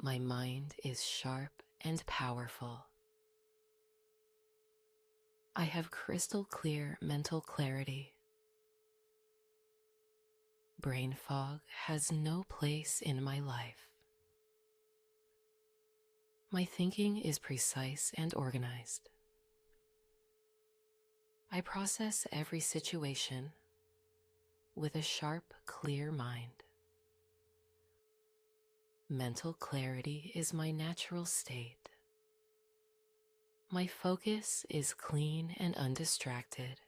My mind is sharp and powerful. I have crystal clear mental clarity. Brain fog has no place in my life. My thinking is precise and organized. I process every situation with a sharp, clear mind. Mental clarity is my natural state. My focus is clean and undistracted.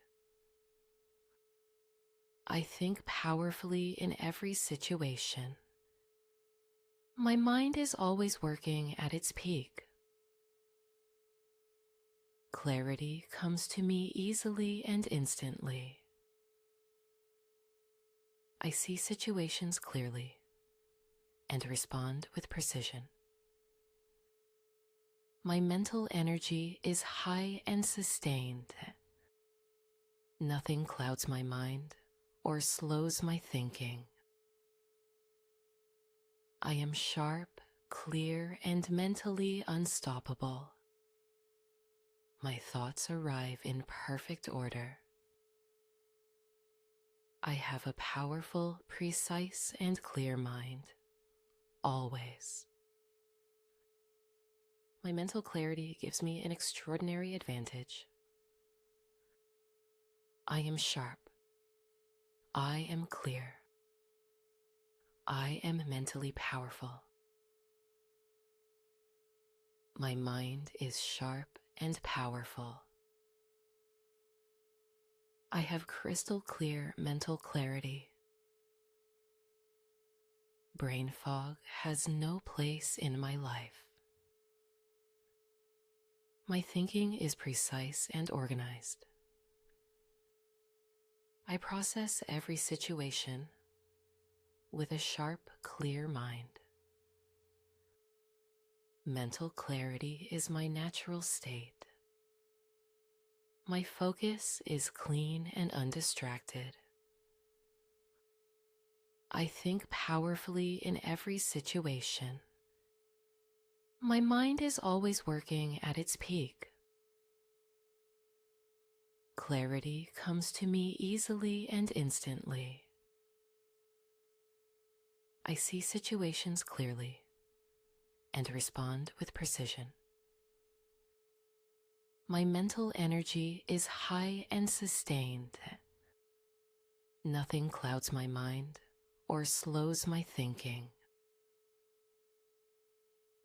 I think powerfully in every situation. My mind is always working at its peak. Clarity comes to me easily and instantly. I see situations clearly and respond with precision. My mental energy is high and sustained. Nothing clouds my mind or slows my thinking. I am sharp, clear, and mentally unstoppable. My thoughts arrive in perfect order. I have a powerful, precise, and clear mind, always. My mental clarity gives me an extraordinary advantage. I am sharp. I am clear. I am mentally powerful. My mind is sharp and powerful. I have crystal clear mental clarity. Brain fog has no place in my life. My thinking is precise and organized. I process every situation with a sharp, clear mind. Mental clarity is my natural state. My focus is clean and undistracted. I think powerfully in every situation. My mind is always working at its peak. Clarity comes to me easily and instantly. I see situations clearly and respond with precision. My mental energy is high and sustained. Nothing clouds my mind or slows my thinking.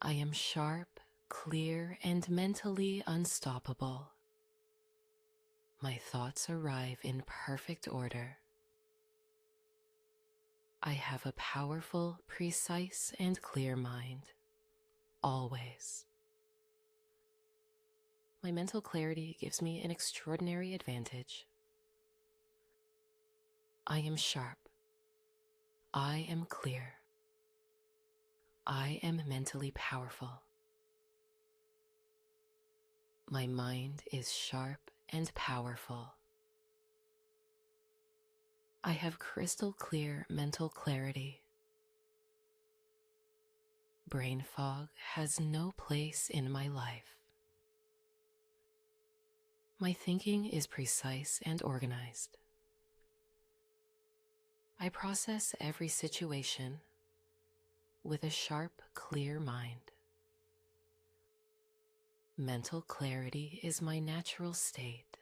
I am sharp, clear, and mentally unstoppable. My thoughts arrive in perfect order. I have a powerful, precise, and clear mind, always. My mental clarity gives me an extraordinary advantage. I am sharp. I am clear. I am mentally powerful. My mind is sharp and powerful. I have crystal clear mental clarity. Brain fog has no place in my life. My thinking is precise and organized. I process every situation with a sharp, clear mind. Mental clarity is my natural state.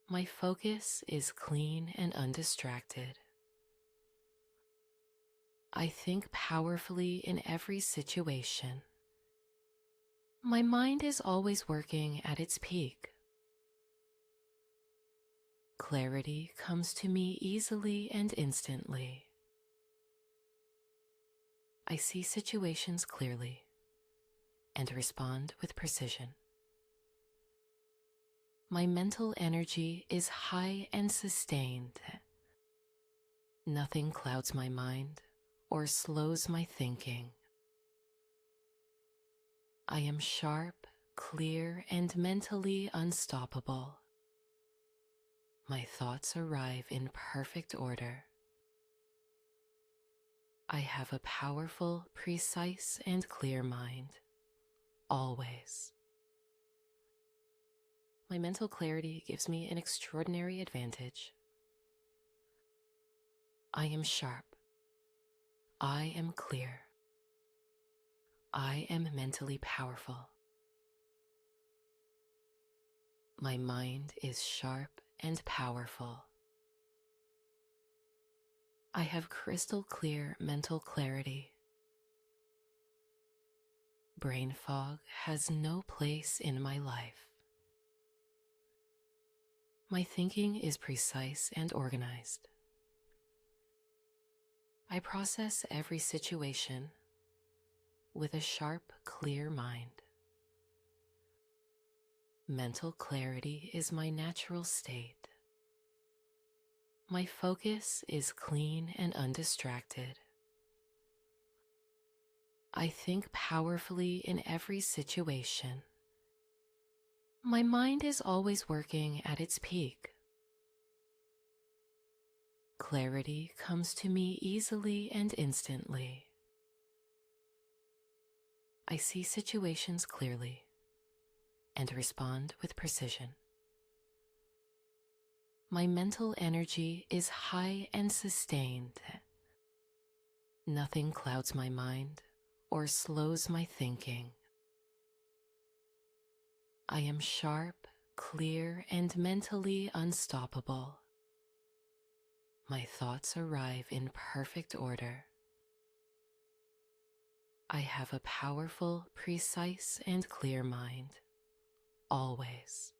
My focus is clean and undistracted. I think powerfully in every situation. My mind is always working at its peak. Clarity comes to me easily and instantly. I see situations clearly and respond with precision. My mental energy is high and sustained. Nothing clouds my mind or slows my thinking. I am sharp, clear, and mentally unstoppable. My thoughts arrive in perfect order. I have a powerful, precise, and clear mind, always. My mental clarity gives me an extraordinary advantage. I am sharp. I am clear. I am mentally powerful. My mind is sharp and powerful. I have crystal clear mental clarity. Brain fog has no place in my life. My thinking is precise and organized. I process every situation with a sharp, clear mind. Mental clarity is my natural state. My focus is clean and undistracted. I think powerfully in every situation. My mind is always working at its peak. Clarity comes to me easily and instantly. I see situations clearly and respond with precision. My mental energy is high and sustained. Nothing clouds my mind or slows my thinking. I am sharp, clear, and mentally unstoppable. My thoughts arrive in perfect order. I have a powerful, precise, and clear mind, always.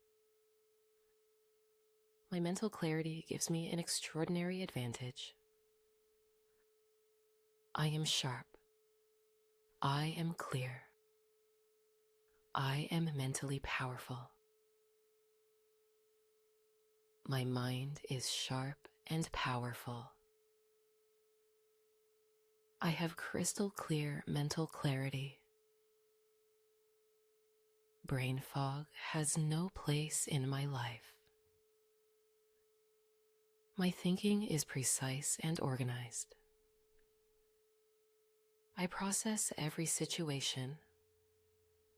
My mental clarity gives me an extraordinary advantage. I am sharp. I am clear. I am mentally powerful. My mind is sharp and powerful. I have crystal clear mental clarity. Brain fog has no place in my life. My thinking is precise and organized. I process every situation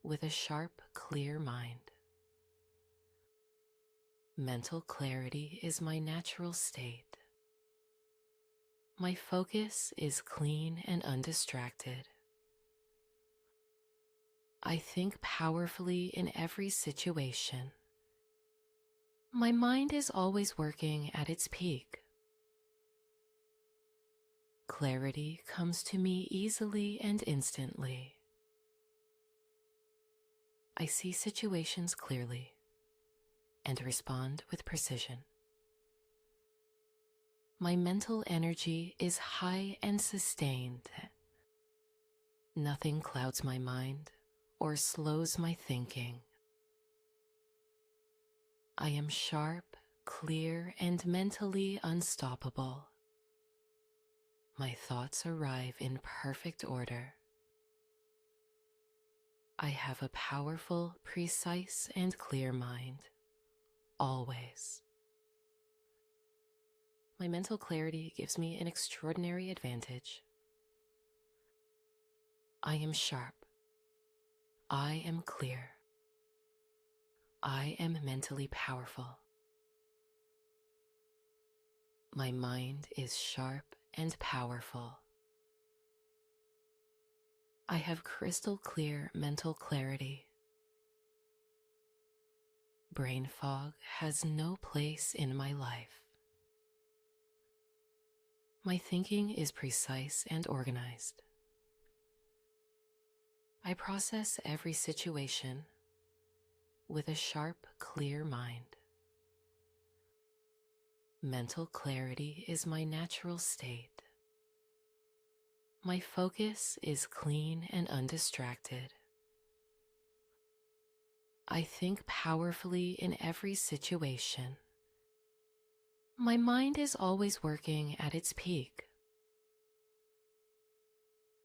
with a sharp, clear mind. Mental clarity is my natural state. My focus is clean and undistracted. I think powerfully in every situation. My mind is always working at its peak. Clarity comes to me easily and instantly. I see situations clearly and respond with precision. My mental energy is high and sustained. Nothing clouds my mind or slows my thinking. I am sharp, clear, and mentally unstoppable. My thoughts arrive in perfect order. I have a powerful, precise, and clear mind, always. My mental clarity gives me an extraordinary advantage. I am sharp. I am clear. I am mentally powerful. My mind is sharp and powerful. I have crystal clear mental clarity. Brain fog has no place in my life. My thinking is precise and organized. I process every situation with a sharp, clear mind. Mental clarity is my natural state. My focus is clean and undistracted. I think powerfully in every situation. My mind is always working at its peak.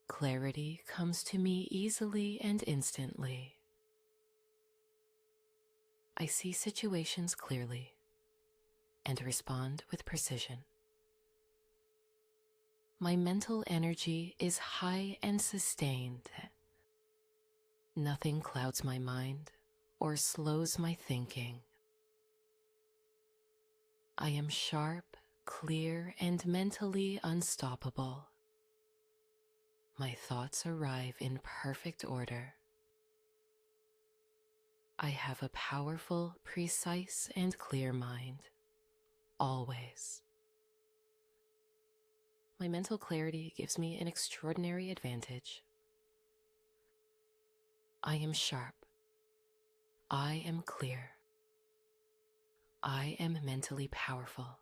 Clarity comes to me easily and instantly. I see situations clearly and respond with precision. My mental energy is high and sustained. Nothing clouds my mind or slows my thinking. I am sharp, clear, and mentally unstoppable. My thoughts arrive in perfect order. I have a powerful, precise, and clear mind, always. My mental clarity gives me an extraordinary advantage. I am sharp. I am clear. I am mentally powerful.